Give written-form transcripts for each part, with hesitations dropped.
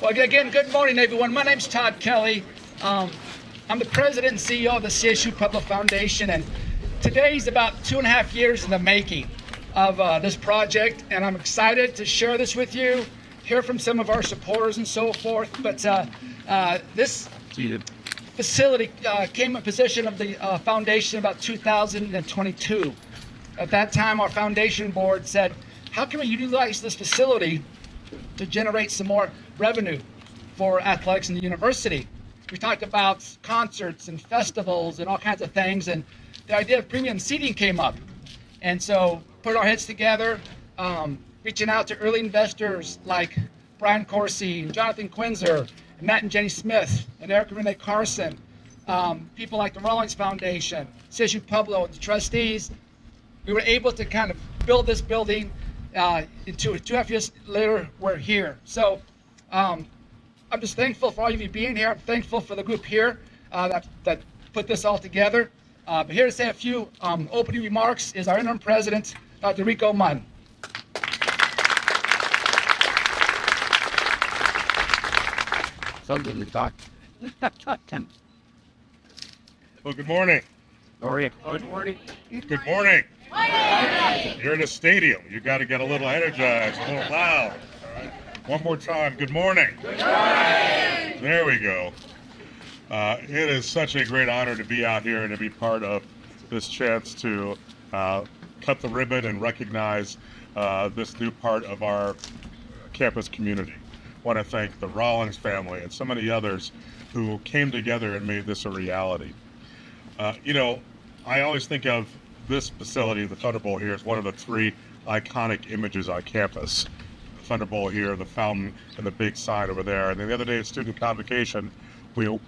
Well, again, good morning, everyone. My name's Todd Kelly. I'm the president and CEO of the CSU Pueblo Foundation, and today's about 2.5 years in the making of this project, and I'm excited to share this with you, hear from some of our supporters and so forth. But this facility came in possession of the foundation about 2022. At that time, our foundation board said, how can we utilize this facility to generate some more revenue for athletics in the university? We talked about concerts and festivals and all kinds of things, and the idea of premium seating came up. And so put our heads together, reaching out to early investors like Brian Corsi, and Jonathan Quinzer, and Matt and Jenny Smith, and Eric and Renee Carson, people like the Rawlings Foundation, CSU Pueblo, and the trustees. We were able to kind of build this building into 2.5 years later, we're here. So I'm just thankful for all of you being here. I'm thankful for the group here that put this all together. But here to say a few opening remarks is our interim president, Dr. Rico Munn. So good to talk. Well, good morning. How are you? Good morning. Good morning. You're in a stadium. You got to get a little energized, a little loud. All right. One more time. Good morning. Good morning. There we go. It is such a great honor to be out here and to be part of this chance to cut the ribbon and recognize this new part of our campus community. I want to thank the Rawlings family and so many others who came together and made this a reality. I always think of this facility, the ThunderBowl here, is one of the 3 iconic images on campus. The ThunderBowl here, the fountain, and the big sign over there. And then the other day at student convocation, we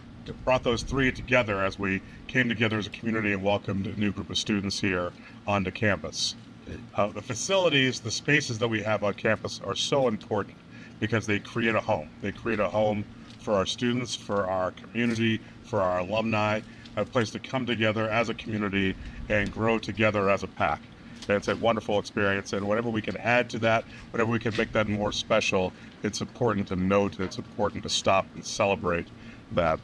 brought those 3 together as we came together as a community and welcomed a new group of students here onto campus. The facilities, the spaces that we have on campus are so important because they create a home. They create a home for our students, for our community, for our alumni, a place to come together as a community and grow together as a pack. It's a wonderful experience, and whatever we can add to that, whatever we can make that more special, it's important to note, it's important to stop and celebrate that.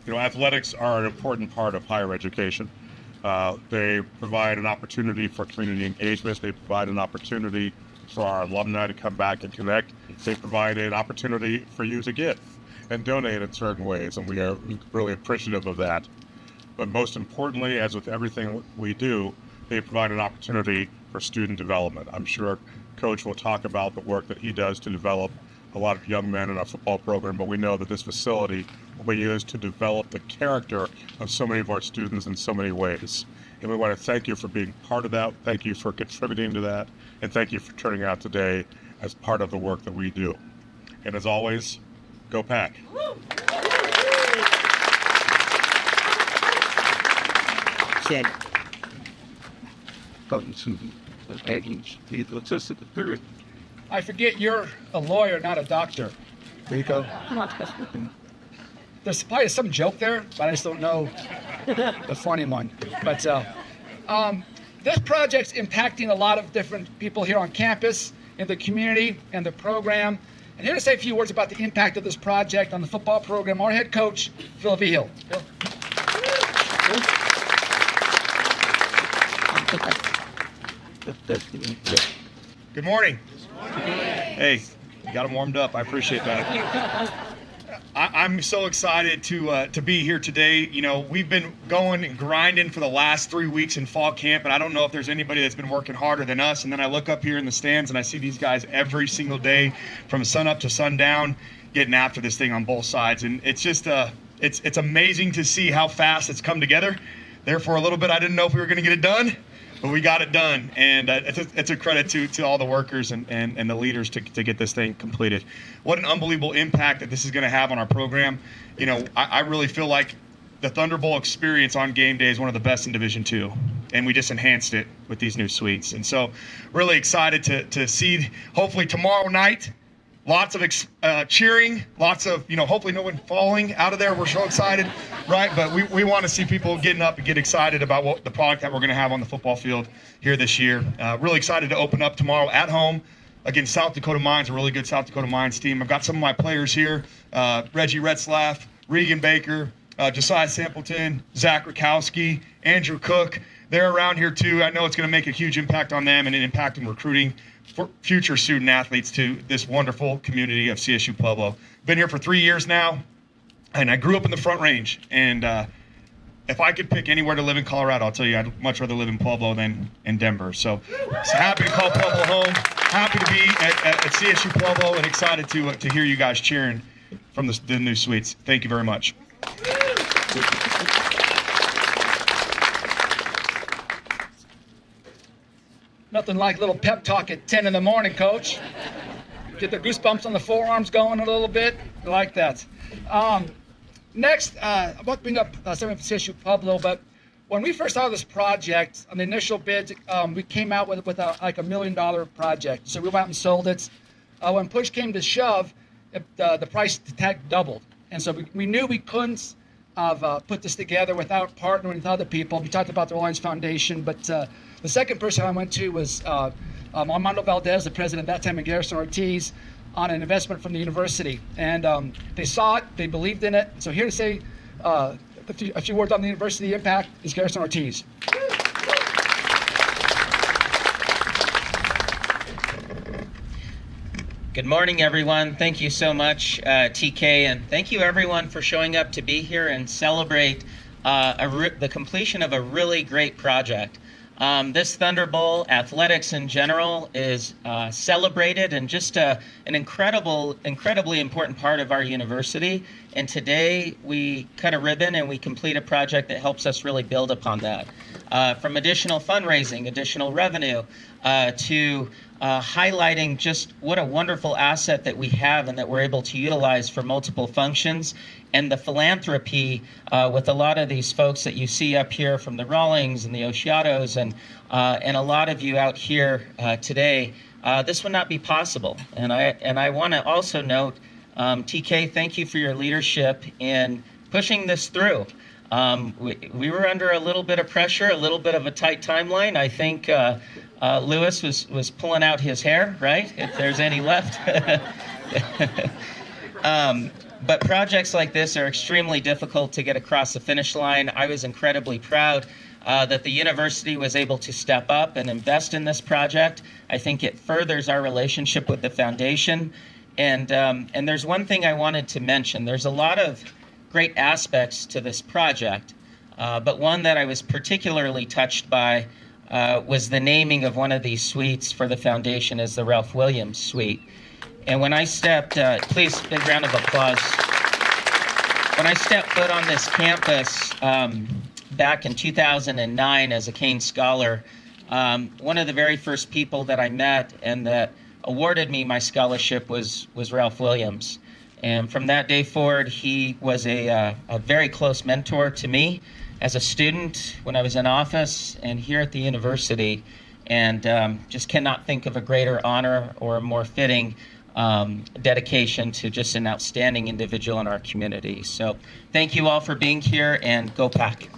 Athletics are an important part of higher education. They provide an opportunity for community engagement. They provide an opportunity for our alumni to come back and connect. They provide an opportunity for you to give and donate in certain ways, and we are really appreciative of that. But most importantly, as with everything we do, they provide an opportunity for student development. I'm sure Coach will talk about the work that he does to develop a lot of young men in our football program, but we know that this facility will be used to develop the character of so many of our students in so many ways. And we want to thank you for being part of that, thank you for contributing to that, and thank you for turning out today as part of the work that we do. And as always, go Pack. Said. I forget you're a lawyer, not a doctor. Rico. There's probably some joke there, but I just don't know the funny one. But this project's impacting a lot of different people here on campus, in the community, and the program. And here to say a few words about the impact of this project on the football program, our head coach, Phil Vigil. Phil. Good morning. Hey, you got them warmed up. I appreciate that. I'm so excited to be here today. We've been going and grinding for the last 3 weeks in fall camp, and I don't know if there's anybody that's been working harder than us. And then I look up here in the stands and I see these guys every single day from sun up to sundown getting after this thing on both sides. And it's just it's amazing to see how fast it's come together. There for a little bit, I didn't know if we were going to get it done, but we got it done. And it's a credit to all the workers and the leaders to get this thing completed. What an unbelievable impact that this is going to have on our program. I really feel like the ThunderBowl experience on game day is one of the best in Division II, and we just enhanced it with these new suites. And so really excited to see, hopefully tomorrow night, lots of cheering, lots of, hopefully no one falling out of there. We're so excited, right? But we want to see people getting up and get excited about what the product that we're going to have on the football field here this year. Really excited to open up tomorrow at home against South Dakota Mines, a really good South Dakota Mines team. I've got some of my players here, Reggie Retzlaff, Regan Baker, Josiah Sampleton, Zach Rakowski, Andrew Cook. They're around here too. I know it's going to make a huge impact on them and an impact in recruiting for future student athletes to this wonderful community of CSU Pueblo. Been here for 3 years now, and I grew up in the Front Range. And if I could pick anywhere to live in Colorado, I'll tell you I'd much rather live in Pueblo than in Denver. So happy to call Pueblo home. Happy to be at CSU Pueblo and excited to hear you guys cheering from the new suites. Thank you very much. Nothing like a little pep talk at 10 in the morning, Coach. Get the goosebumps on the forearms going a little bit. I like that. Next, I'm about to bring up something from CSU Pueblo, but when we first started this project, on the initial bids, we came out with like $1 million project. So we went out and sold it. When push came to shove, the price tag doubled. And so we knew we couldn't have put this together without partnering with other people. We talked about the Alliance Foundation, but the second person I went to was Armando Valdez, the president at that time, and Garrison Ortiz, on an investment from the university. And they saw it, they believed in it. So here to say a few words on the university impact is Garrison Ortiz. Good morning, everyone. Thank you so much, TK, and thank you, everyone, for showing up to be here and celebrate the completion of a really great project. This ThunderBowl, athletics in general, is celebrated and just an incredibly important part of our university. And today we cut a ribbon and we complete a project that helps us really build upon that. From additional fundraising, additional revenue, to highlighting just what a wonderful asset that we have and that we're able to utilize for multiple functions, and the philanthropy with a lot of these folks that you see up here from the Rawlings and the Oshiatos and a lot of you out here today. This would not be possible. And I want to also note, TK, thank you for your leadership in pushing this through. We were under a little bit of pressure, a little bit of a tight timeline. I think Lewis was pulling out his hair, right? If there's any left. But projects like this are extremely difficult to get across the finish line. I was incredibly proud that the university was able to step up and invest in this project. I think it furthers our relationship with the foundation. And there's one thing I wanted to mention. There's a lot of great aspects to this project, but one that I was particularly touched by was the naming of one of these suites for the foundation as the Ralph Williams Suite. And when I stepped, please, big round of applause. When I stepped foot on this campus back in 2009 as a Kane Scholar, one of the very first people that I met and that awarded me my scholarship was Ralph Williams. And from that day forward, he was a very close mentor to me as a student when I was in office and here at the university. And just cannot think of a greater honor or a more fitting dedication to just an outstanding individual in our community. So thank you all for being here, and go Pack.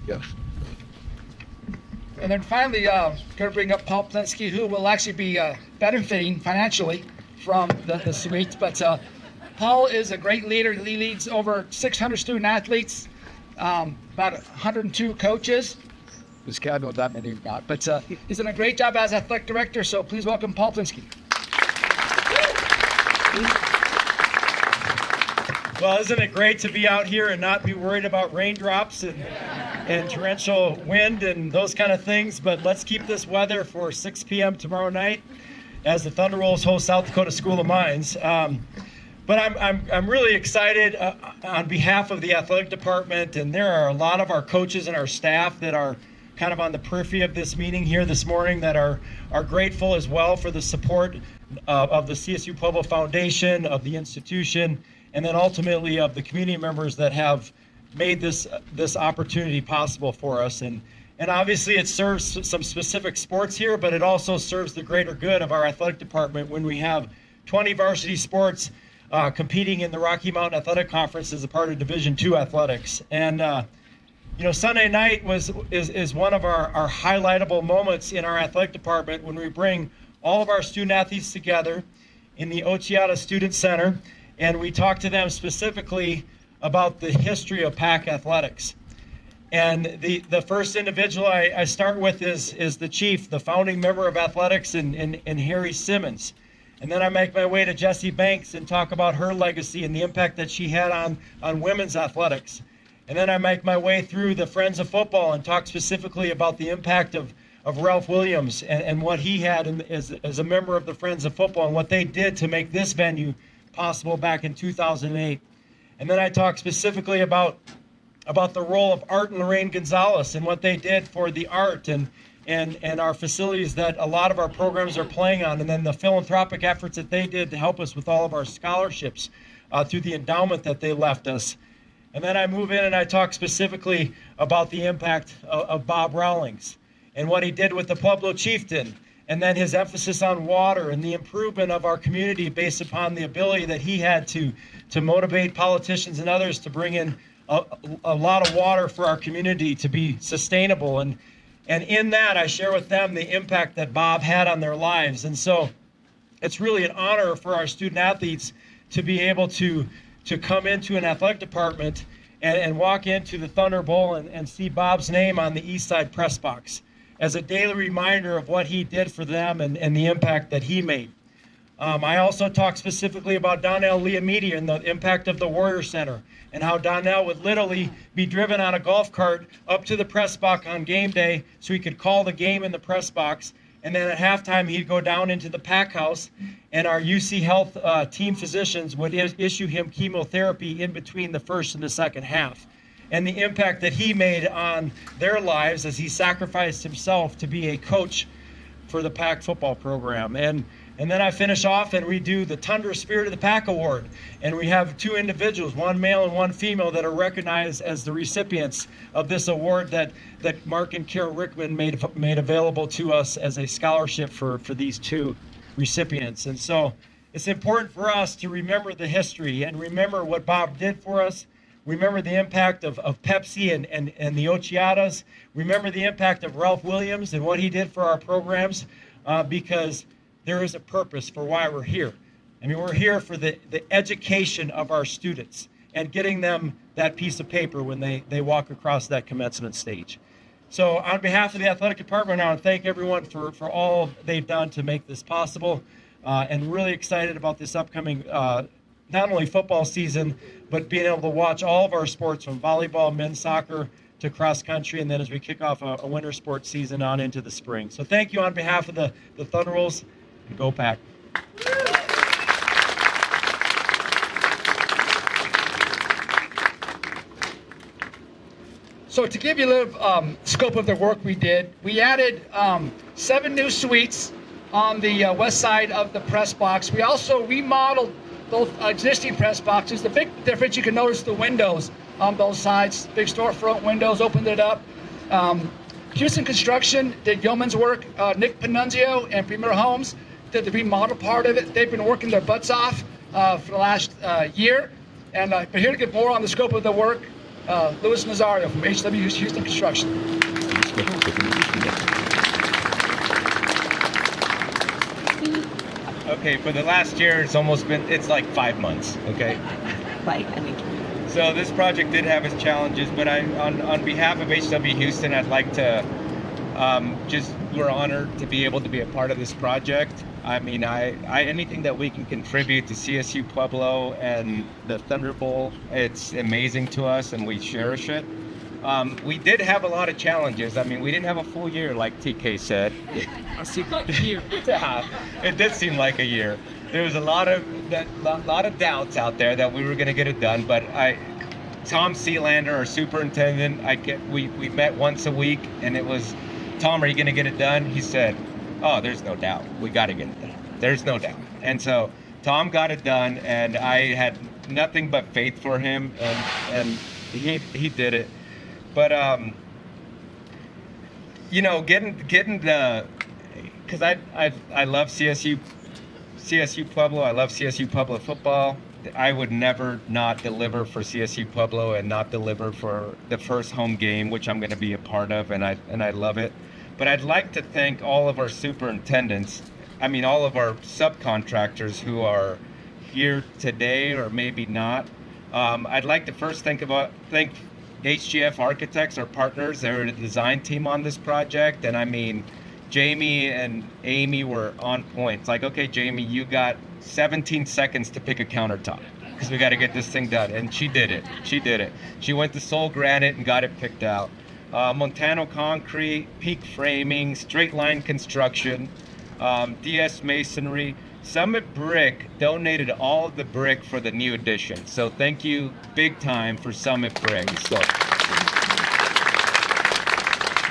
Yeah. And then finally, going to bring up Paul Plinsky, who will actually be benefiting financially from the suite. But Paul is a great leader. He leads over 600 student athletes, about 102 coaches. This guy knows that many not, but he's done a great job as athletic director. So please welcome Paul Plinsky. Well, isn't it great to be out here and not be worried about raindrops and torrential wind and those kind of things? But let's keep this weather for 6 p.m. tomorrow night as the ThunderBowls host South Dakota School of Mines. But I'm really excited on behalf of the athletic department, and there are a lot of our coaches and our staff that are kind of on the periphery of this meeting here this morning that are grateful as well for the support of the CSU Pueblo Foundation, of the institution, and then ultimately of the community members that have made this opportunity possible for us. And obviously it serves some specific sports here, but it also serves the greater good of our athletic department when we have 20 varsity sports competing in the Rocky Mountain Athletic Conference as a part of Division II athletics. And Sunday night is one of our highlightable moments in our athletic department when we bring all of our student athletes together in the Ochiata Student Center, and we talk to them specifically about the history of PAC athletics. And the first individual I start with is the chief, the founding member of athletics, and Harry Simmons. And then I make my way to Jessie Banks and talk about her legacy and the impact that she had on women's athletics. And then I make my way through the Friends of Football and talk specifically about the impact of Ralph Williams and what he had as a member of the Friends of Football and what they did to make this venue possible back in 2008. And then I talk specifically about the role of Art and Lorraine Gonzalez and what they did for the art and our facilities that a lot of our programs are playing on, and then the philanthropic efforts that they did to help us with all of our scholarships through the endowment that they left us. And then I move in and I talk specifically about the impact of Bob Rawlings and what he did with the Pueblo Chieftain, and then his emphasis on water and the improvement of our community based upon the ability that he had to motivate politicians and others to bring in a lot of water for our community to be sustainable. And in that, I share with them the impact that Bob had on their lives. And so it's really an honor for our student athletes to be able to come into an athletic department and walk into the ThunderBowl and see Bob's name on the East Side press box as a daily reminder of what he did for them and the impact that he made. I also talk specifically about Donnell Liamidi and the impact of the Warrior Center and how Donnell would literally be driven on a golf cart up to the press box on game day so he could call the game in the press box. And then at halftime, he'd go down into the pack house, and our UC Health team physicians would issue him chemotherapy in between the first and the second half. And the impact that he made on their lives as he sacrificed himself to be a coach for the PAC football program. And then I finish off and we do the Thunder Spirit of the PAC Award. And we have two individuals, one male and one female, that are recognized as the recipients of this award that Mark and Kara Rickman made available to us as a scholarship for these two recipients. And so it's important for us to remember the history and remember what Bob did for us. Remember the impact of Pepsi and the Ochiatas. Remember the impact of Ralph Williams and what he did for our programs, because there is a purpose for why we're here. I mean, we're here for the education of our students and getting them that piece of paper when they walk across that commencement stage. So on behalf of the athletic department, I want to thank everyone for all they've done to make this possible, and really excited about this upcoming not only football season, but being able to watch all of our sports from volleyball, men's soccer, to cross country, and then as we kick off a winter sports season on into the spring. So thank you on behalf of the ThunderBowls, and go Pack. So to give you a little scope of the work we did, we added 7 new suites on the west side of the press box. We also remodeled those existing press boxes. The big difference, you can notice the windows on both sides, big storefront windows, opened it up. Houston Construction did yeoman's work. Nick Panunzio and Premier Homes did the remodel part of it. They've been working their butts off for the last year. And but here to get more on the scope of the work, Louis Nazario from HW Houston Construction. Okay, for the last year, it's like 5 months, okay? So this project did have its challenges, but on behalf of HW Houston, I'd like to we're honored to be able to be a part of this project. I mean, anything that we can contribute to CSU Pueblo and the ThunderBowl, it's amazing to us and we cherish it. We did have a lot of challenges. I mean, we didn't have a full year like TK said. Yeah, it did seem like a year. There was a lot of doubts out there that we were going to get it done, but Tom Sealander, our superintendent, we met once a week, and it was, Tom, are you going to get it done? He said, oh, there's no doubt. We got to get it done. There's no doubt. And so Tom got it done, and I had nothing but faith for him, and he did it. But you know, getting the, because I love CSU Pueblo. I love CSU Pueblo football, I would never not deliver for CSU Pueblo and not deliver for the first home game, which I'm going to be a part of, and I love it. But I'd like to thank all of our superintendents, all of our subcontractors who are here today or maybe not. I'd like to first thank HGF Architects, our partners. They're the design team on this project, and Jamie and Amy were on point. It's like, okay, Jamie, you got 17 seconds to pick a countertop because we got to get this thing done. And she did it. She went to Soul Granite and got it picked out. Montano Concrete, Peak Framing, Straight Line Construction, DS Masonry. Summit Brick donated all of the brick for the new addition. So thank you big time for Summit Brick. So,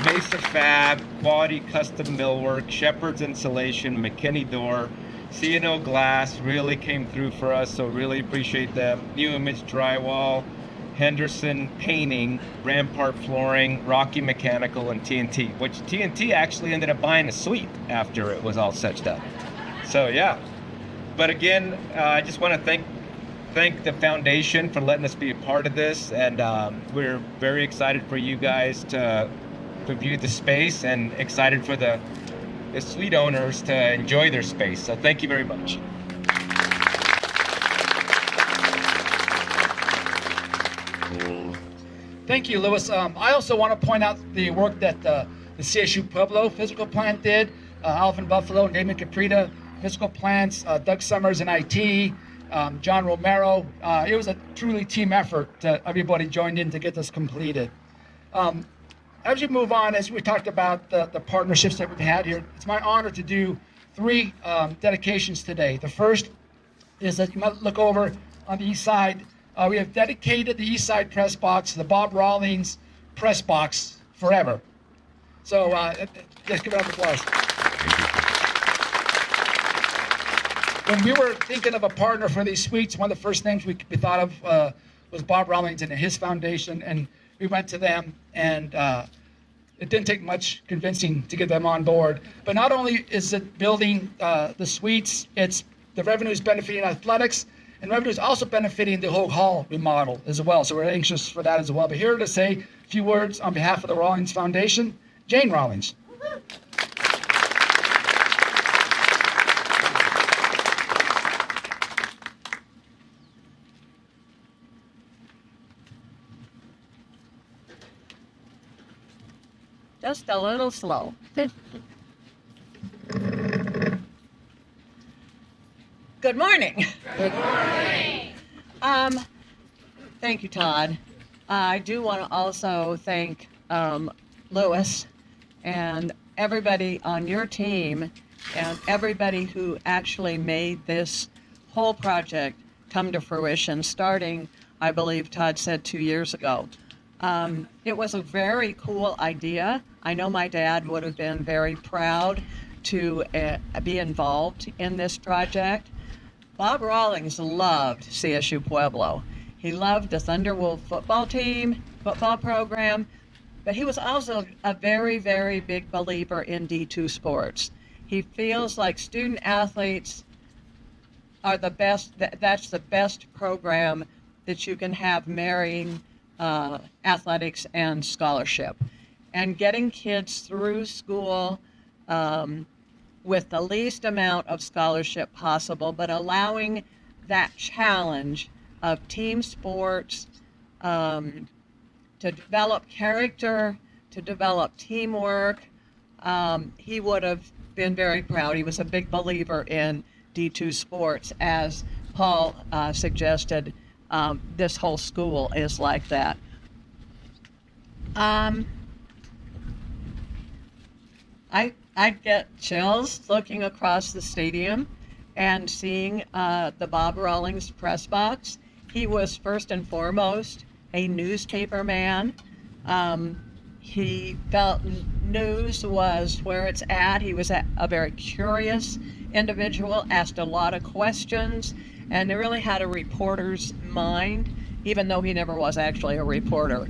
Mesa Fab, Quality Custom Millwork, Shepherd's Insulation, McKinney Door, C&O Glass really came through for us, so really appreciate them. New Image Drywall, Henderson Painting, Rampart Flooring, Rocky Mechanical, and TNT, which TNT actually ended up buying a suite after it was all such up. So yeah. But again, I just want to thank the foundation for letting us be a part of this, and we're very excited for you guys to view the space and excited for the suite owners to enjoy their space. So thank you very much. Thank you, Louis. I also want to point out the work that the CSU Pueblo physical plant did. Alvin Buffalo, Damon Caprita, physical plants, Doug Summers in IT, John Romero. It was a truly team effort. Everybody joined in to get this completed. As we move on, as we talked about the partnerships that we've had here, it's my honor to do 3 dedications today. The first is that you might look over on the east side. We have dedicated the east side press box to the Bob Rawlings press box forever. So just give it up applause. When we were thinking of a partner for these suites, one of the first names we thought of was Bob Rawlings and his foundation, and we went to them, and it didn't take much convincing to get them on board. But not only is it building the suites, it's the revenue is benefiting athletics, and revenue is also benefiting the whole hall remodel as well. So we're anxious for that as well. But here to say a few words on behalf of the Rawlings Foundation, Jane Rawlings. Just a little slow. Good morning. Good morning. Thank you, Todd. I do want to also thank Louis and everybody on your team and everybody who actually made this whole project come to fruition, starting, I believe Todd said, 2 years ago. It was a very cool idea. I know my dad would have been very proud to be involved in this project. Bob Rawlings loved CSU Pueblo. He loved the ThunderBowl football team, football program, but he was also a very, very big believer in D2 sports. He feels like student athletes are the best, that's the best program that you can have marrying athletics and scholarship. And getting kids through school with the least amount of scholarship possible, but allowing that challenge of team sports to develop character, to develop teamwork. He would have been very proud. He was a big believer in D2 sports, as Paul suggested. This whole school is like that. I get chills looking across the stadium and seeing the Bob Rawlings press box. He was first and foremost a newspaper man. He felt news was where it's at. He was a very curious individual, asked a lot of questions, and he really had a reporter's mind, even though he never was actually a reporter.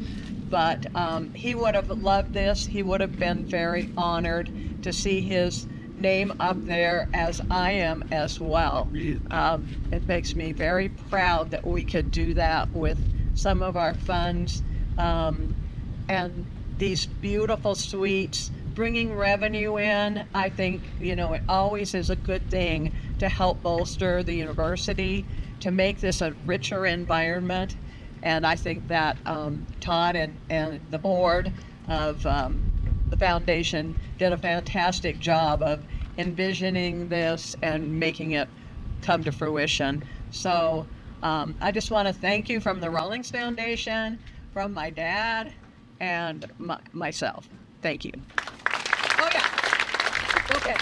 But he would have loved this. He would have been very honored to see his name up there as I am as well. It makes me very proud that we could do that with some of our funds, and these beautiful suites, bringing revenue in. I think, it always is a good thing to help bolster the university, to make this a richer environment. And I think that Todd and the board of the foundation did a fantastic job of envisioning this and making it come to fruition. So I just want to thank you from the Rawlings Foundation, from my dad, and myself. Thank you. Oh, yeah. Okay.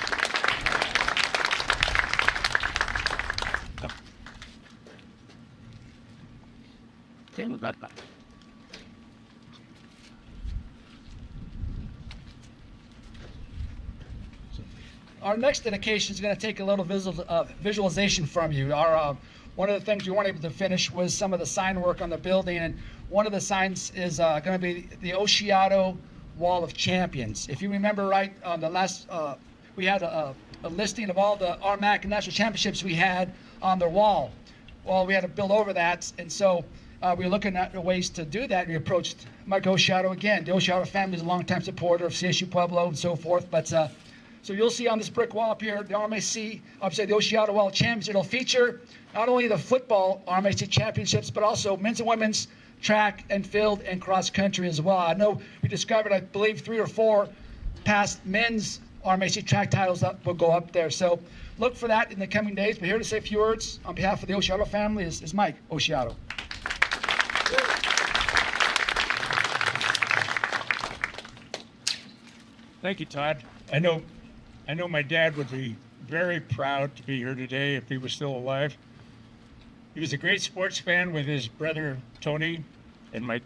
Our next dedication is going to take a little visualization from you. One of the things we weren't able to finish was some of the sign work on the building, and one of the signs is going to be the Oshiato Wall of Champions. If you remember right, on the last, we had a listing of all the RMAC and national championships we had on the wall. Well, we had to build over that, and so we were looking at ways to do that. We approached Mike Oshiato again. The Oshiato family is a longtime supporter of CSU Pueblo and so forth, but so you'll see on this brick wall up here, the RMAC, the Oshiato Wall of Champions. It'll feature not only the football RMAC championships, but also men's and women's track and field and cross country as well. I know we discovered, I believe, 3 or 4 past men's RMAC track titles that will go up there. So look for that in the coming days. But here to say a few words on behalf of the Oshiato family is Mike Oshiato. Thank you, Todd. I know my dad would be very proud to be here today if he was still alive. He was a great sports fan with his brother Tony, and of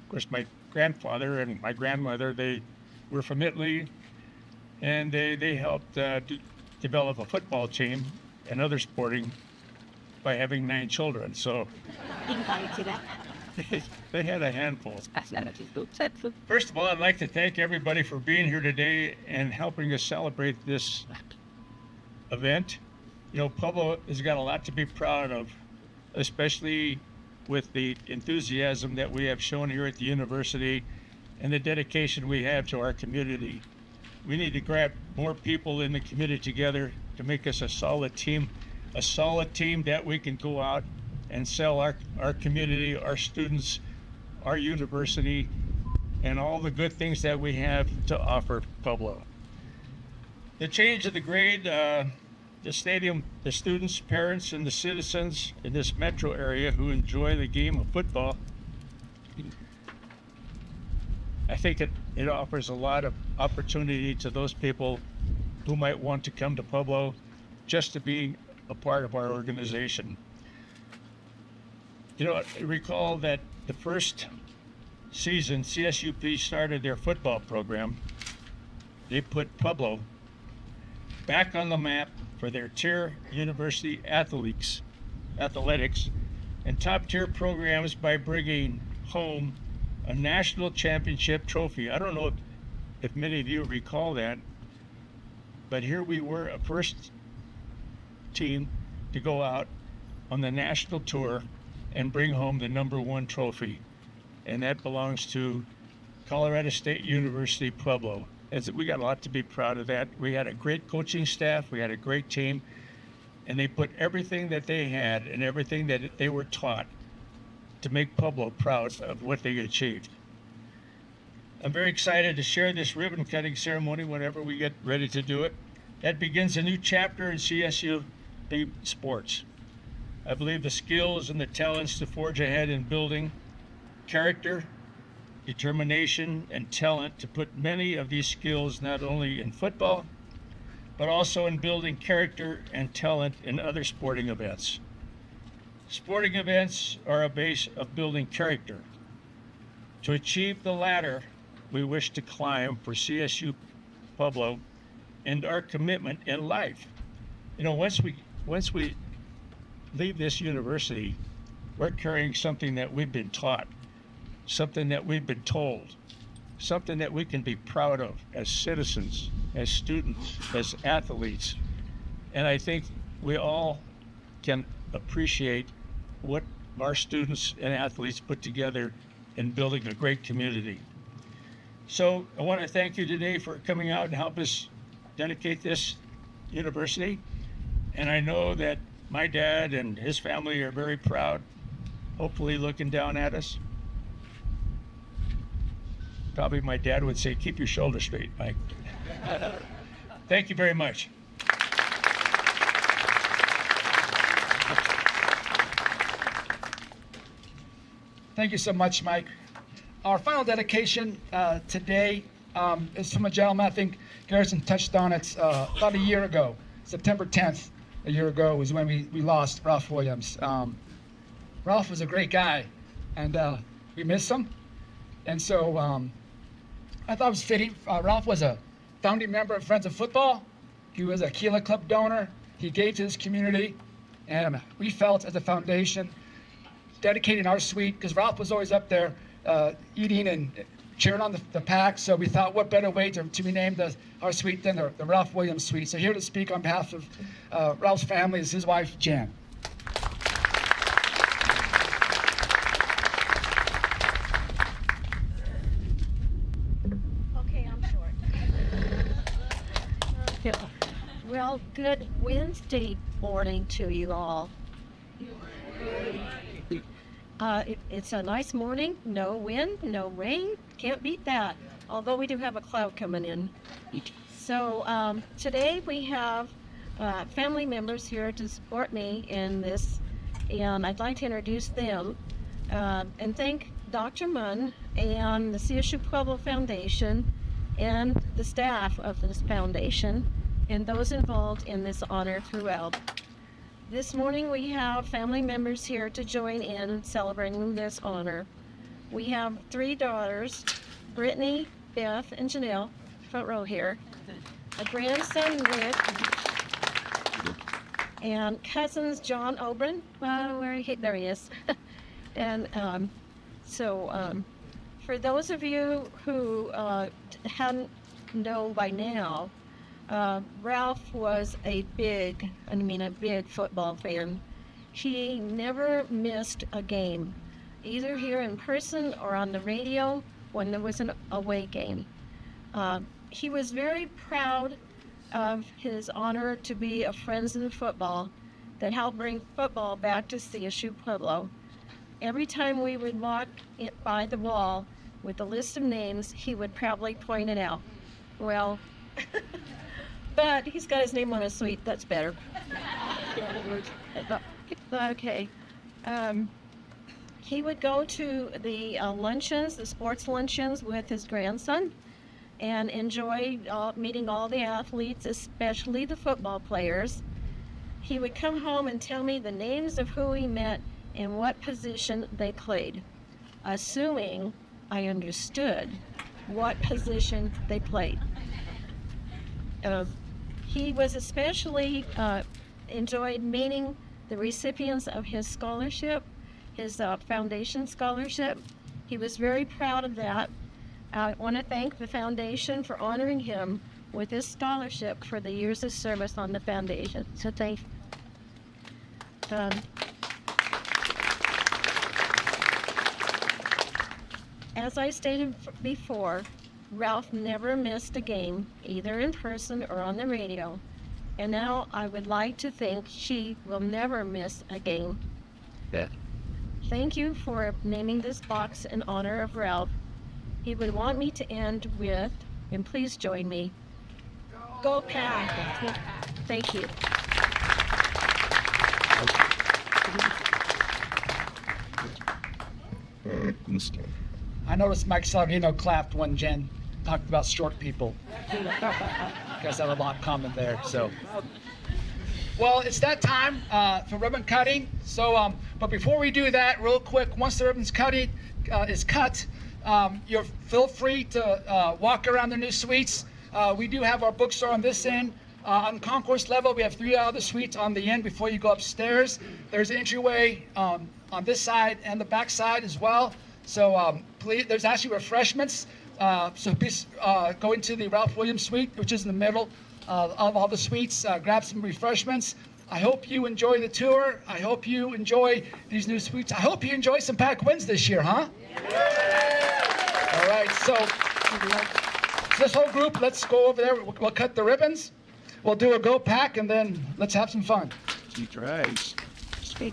course my grandfather and my grandmother. They were from Italy, and they helped develop a football team and other sporting by having 9 children. So they had a handful. First of all, I'd like to thank everybody for being here today and helping us celebrate this event. Pueblo has got a lot to be proud of, especially with the enthusiasm that we have shown here at the university and the dedication we have to our community. We need to grab more people in the community together to make us a solid team that we can go out and sell our community, our students, our university, and all the good things that we have to offer Pueblo. The change of the grade, the stadium, the students, parents, and the citizens in this metro area who enjoy the game of football, I think it offers a lot of opportunity to those people who might want to come to Pueblo just to be a part of our organization. I recall that the first season CSUP started their football program, they put Pueblo back on the map for their tier university athletics and top tier programs by bringing home a national championship trophy. I don't know if many of you recall that, but here we were, a first team to go out on the national tour and bring home the #1 trophy, and that belongs to Colorado State University Pueblo. We got a lot to be proud of that. We had a great coaching staff, we had a great team, and they put everything that they had and everything that they were taught to make Pueblo proud of what they achieved. I'm very excited to share this ribbon cutting ceremony whenever we get ready to do it. That begins a new chapter in CSU sports. I believe the skills and the talents to forge ahead in building character, determination, and talent to put many of these skills not only in football, but also in building character and talent in other sporting events. Sporting events are a base of building character. To achieve the ladder we wish to climb for CSU Pueblo and our commitment in life. Once we leave this university, we're carrying something that we've been taught, something that we've been told, something that we can be proud of as citizens, as students, as athletes. And I think we all can appreciate what our students and athletes put together in building a great community. So I want to thank you today for coming out and help us dedicate this university. And I know that my dad and his family are very proud, hopefully looking down at us. Probably my dad would say, keep your shoulders straight, Mike. Thank you very much. Thank you so much, Mike. Our final dedication today is from a gentleman I think Garrison touched on. It's about a year ago, September 10th, a year ago was when we lost Ralph Williams. Ralph was a great guy, and we miss him. And so I thought it was fitting. Ralph was a founding member of Friends of Football. He was a Keeler Club donor. He gave to his community, and we felt as a foundation dedicating our suite, because Ralph was always up there eating and cheering on the pack. So we thought, what better way to rename our suite than the Ralph Williams suite. So here to speak on behalf of Ralph's family is his wife, Jan. Okay, I'm short. Well, good Wednesday morning to you all. It's a nice morning, no wind, no rain, can't beat that, although we do have a cloud coming in. So today we have family members here to support me in this, and I'd like to introduce them and thank Dr. Munn and the CSU Pueblo Foundation and the staff of this foundation and those involved in this honor throughout. This morning we have family members here to join in celebrating this honor. We have 3 daughters, Brittany, Beth, and Janelle, front row here, a grandson, Rick, and cousins, John Obrin, there he is. And for those of you who hadn't known by now, Ralph was a big football fan. He never missed a game, either here in person or on the radio when there was an away game. He was very proud of his honor to be a Friends of Football that helped bring football back to CSU Pueblo. Every time we would walk by the wall with a list of names, he would proudly point it out. Well, but he's got his name on a suite, that's better. Okay. He would go to the luncheons, the sports luncheons with his grandson and enjoy meeting all the athletes, especially the football players. He would come home and tell me the names of who he met and what position they played, assuming I understood what position they played. He was especially enjoyed meeting the recipients of his scholarship, his foundation scholarship. He was very proud of that. I want to thank the foundation for honoring him with this scholarship for the years of service on the foundation. So thank you. As I stated before, Ralph never missed a game, either in person or on the radio, and now I would like to think she will never miss a game. Yeah. Thank you for naming this box in honor of Ralph. He would want me to end with, and please join me, Go Pack! Thank you. I noticed Mike Salvino clapped when Jen talked about short people. You guys have a lot in common there. So, well, it's that time for ribbon cutting. So, but before we do that, real quick, once the ribbon's is cut, you're feel free to walk around the new suites. We do have our bookstore on this end. On concourse level, we have 3 other suites on the end before you go upstairs. There's an entryway on this side and the back side as well. So please, there's actually refreshments So please go into the Ralph Williams suite, which is in the middle of all the suites. Grab some refreshments. I hope you enjoy the tour. I hope you enjoy these new suites. I hope you enjoy some pack wins this year, huh? All right, so this whole group, let's go over there. We'll cut the ribbons. We'll do a go pack, and then let's have some fun. He tries.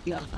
Yes.